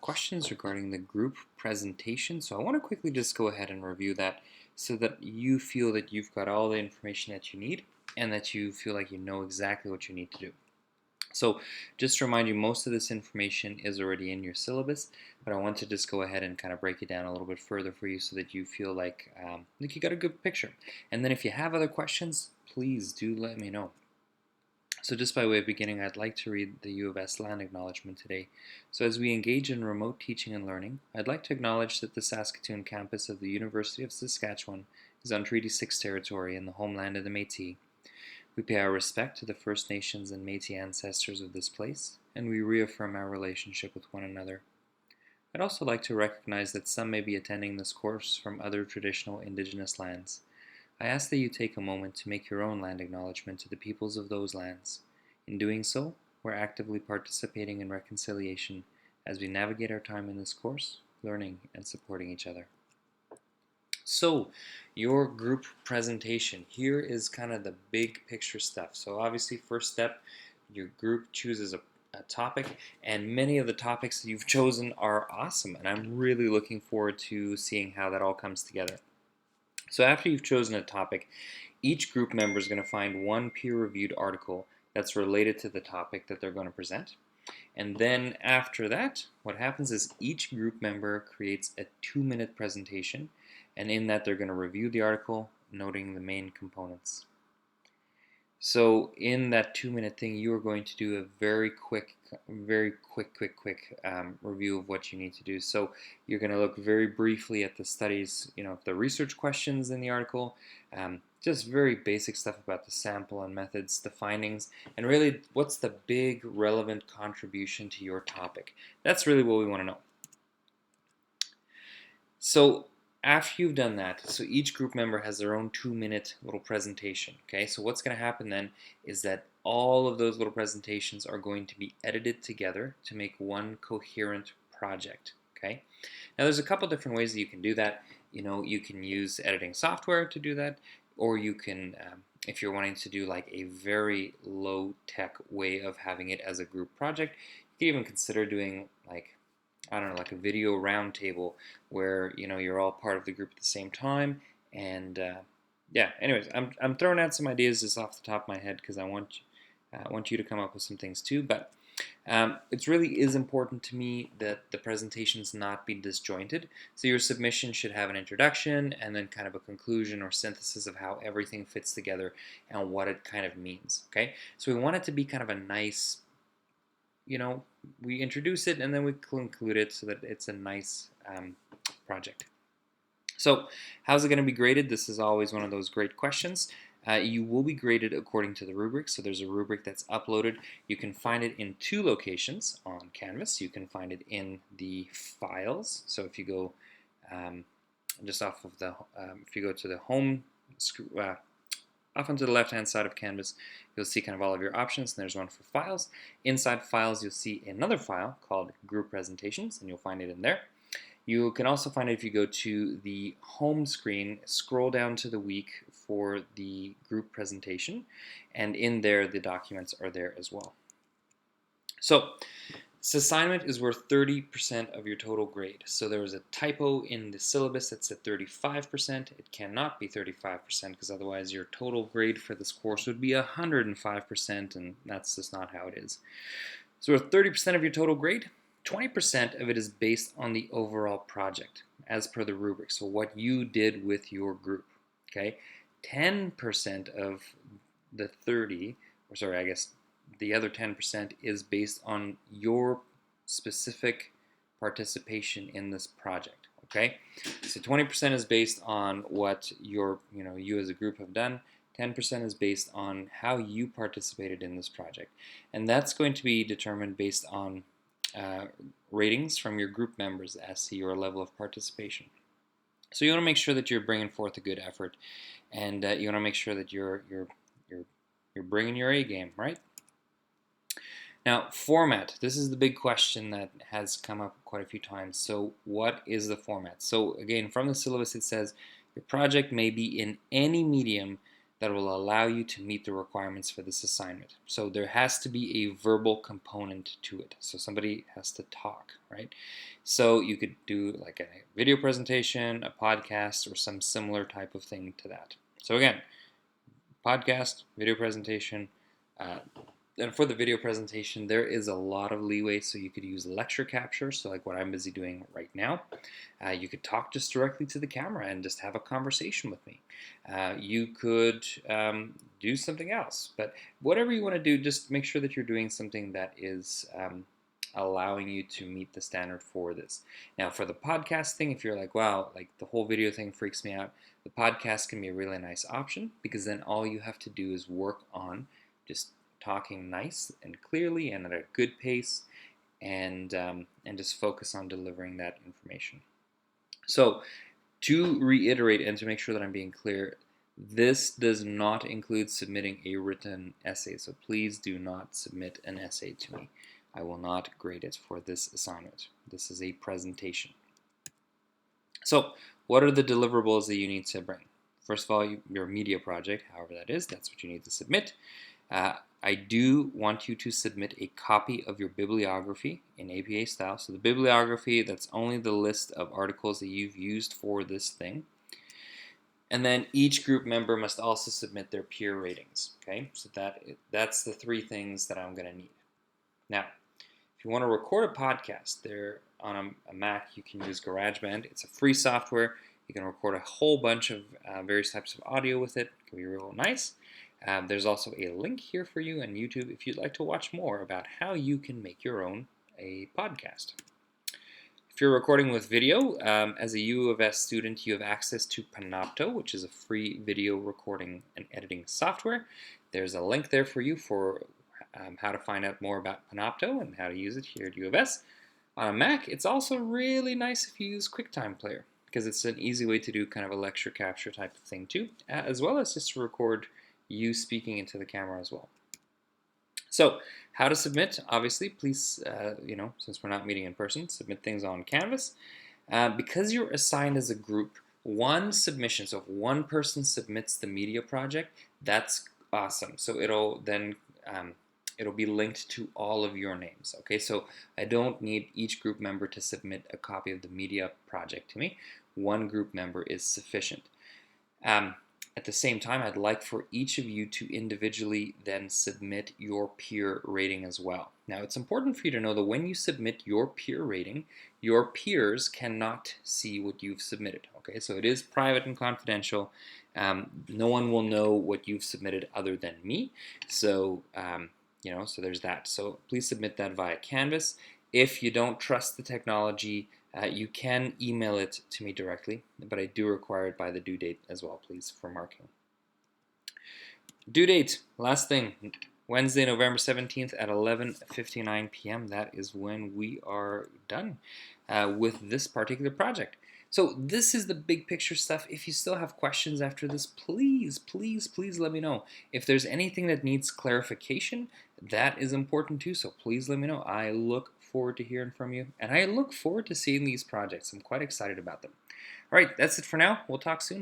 Questions regarding the group presentation. So I want to quickly just go ahead and review that so that you feel that you've got all the information that you need and that you feel like you know exactly what you need to do. So just to remind you, most of this information is already in your syllabus, but I want to just go ahead and kind of break it down a little bit further for you so that you feel like you got a good picture. And then if you have other questions, please do let me know. So just by way of beginning, I'd like to read the U of S land acknowledgement today. So as we engage in remote teaching and learning, I'd like to acknowledge that the Saskatoon campus of the University of Saskatchewan is on Treaty 6 territory in the homeland of the Métis. We pay our respect to the First Nations and Métis ancestors of this place, and we reaffirm our relationship with one another. I'd also like to recognize that some may be attending this course from other traditional Indigenous lands. I ask that you take a moment to make your own land acknowledgement to the peoples of those lands. In doing so, we're actively participating in reconciliation as we navigate our time in this course, learning and supporting each other. So, your group presentation. Here is kind of the big picture stuff. So obviously, first step, your group chooses a topic, and many of the topics that you've chosen are awesome, and I'm really looking forward to seeing how that all comes together. So after you've chosen a topic, each group member is going to find one peer-reviewed article that's related to the topic that they're going to present. And then after that, what happens is each group member creates a 2-minute presentation, and in that they're going to review the article, noting the main components. So in that 2-minute thing, you are going to do a very quick review of what you need to do. So you're going to look very briefly at the studies, the research questions in the article, just very basic stuff about the sample and methods, the findings, and really what's the big relevant contribution to your topic. That's really what we want to know. So after you've done that, so each group member has their own 2-minute little presentation. Okay, so what's going to happen then is that all of those little presentations are going to be edited together to make one coherent project. Okay, now there's a couple different ways that you can do that. You can use editing software to do that, or you can, if you're wanting to do like a very low-tech way of having it as a group project, you can even consider doing like, I don't know, like a video roundtable where you're all part of the group at the same time. And yeah, anyways, I'm throwing out some ideas just off the top of my head because I want you to come up with some things too. But it really is important to me that the presentations not be disjointed. So your submission should have an introduction and then kind of a conclusion or synthesis of how everything fits together and what it kind of means. Okay, so we want it to be kind of a nice, we introduce it and then we conclude it so that it's a nice project. So how's it going to be graded? This is always one of those great questions. You will be graded according to the rubric. So there's a rubric that's uploaded. You can find it in 2 locations on Canvas. You can find it in the files. So if you go just off of the, if you go to the home off onto the left-hand side of Canvas, you'll see kind of all of your options, and there's one for files. Inside files, you'll see another file called group presentations, and you'll find it in there. You can also find it if you go to the home screen, scroll down to the week for the group presentation, and in there the documents are there as well. So this assignment is worth 30% of your total grade. So there was a typo in the syllabus that said 35%. It cannot be 35% because otherwise your total grade for this course would be 105%, and that's just not how it is. So worth 30% of your total grade. 20% of it is based on the overall project as per the rubric. So what you did with your group. Okay, 10% of the 30, or sorry, I guess the other 10% is based on your specific participation in this project. Okay, so 20% is based on what you as a group have done. 10% is based on how you participated in this project, and that's going to be determined based on ratings from your group members as to your level of participation. So you want to make sure that you're bringing forth a good effort, and you want to make sure that you're bringing your A game, right? Now, format. This is the big question that has come up quite a few times. So what is the format? So again, from the syllabus it says your project may be in any medium that will allow you to meet the requirements for this assignment. So there has to be a verbal component to it. So somebody has to talk, right? So you could do like a video presentation, a podcast, or some similar type of thing to that. So again, podcast, video presentation. And for the video presentation, there is a lot of leeway, so you could use lecture capture, so like what I'm busy doing right now. You could talk just directly to the camera and just have a conversation with me. You could do something else, but whatever you want to do, just make sure that you're doing something that is allowing you to meet the standard for this. Now, for the podcast thing, if you're like, wow, like the whole video thing freaks me out, the podcast can be a really nice option, because then all you have to do is work on just talking nice and clearly and at a good pace, and just focus on delivering that information. So to reiterate and to make sure that I'm being clear, this does not include submitting a written essay. So please do not submit an essay to me. I will not grade it for this assignment. This is a presentation. So what are the deliverables that you need to bring? First of all, your media project, however that is, that's what you need to submit. I do want you to submit a copy of your bibliography in APA style. So the bibliography, that's only the list of articles that you've used for this thing. And then each group member must also submit their peer ratings. Okay, so that's the three things that I'm going to need. Now, if you want to record a podcast, there on a Mac, you can use GarageBand. It's a free software. You can record a whole bunch of various types of audio with it. It can be real nice. There's also a link here for you on YouTube if you'd like to watch more about how you can make your own a podcast. If you're recording with video, as a U of S student, you have access to Panopto, which is a free video recording and editing software. There's a link there for you for how to find out more about Panopto and how to use it here at U of S. On a Mac, it's also really nice if you use QuickTime Player, because it's an easy way to do kind of a lecture capture type of thing too, as well as just to record you speaking into the camera as well. So how to submit? Obviously, please, since we're not meeting in person, submit things on Canvas. Because you're assigned as a group, one submission, so if one person submits the media project, that's awesome. So it'll then it'll be linked to all of your names. Okay, so I don't need each group member to submit a copy of the media project to me. One group member is sufficient. At the same time, I'd like for each of you to individually then submit your peer rating as well. Now, it's important for you to know that when you submit your peer rating, your peers cannot see what you've submitted. Okay, so it is private and confidential. No one will know what you've submitted other than me. So, so there's that. So please submit that via Canvas. If you don't trust the technology, you can email it to me directly, but I do require it by the due date as well, please, for marking. Due date, last thing, Wednesday, November 17th at 11:59 p.m. That is when we are done with this particular project. So this is the big picture stuff. If you still have questions after this, please, please, please let me know. If there's anything that needs clarification, that is important too, so please let me know. I look forward to hearing from you, and I look forward to seeing these projects. I'm quite excited about them. All right, that's it for now. We'll talk soon.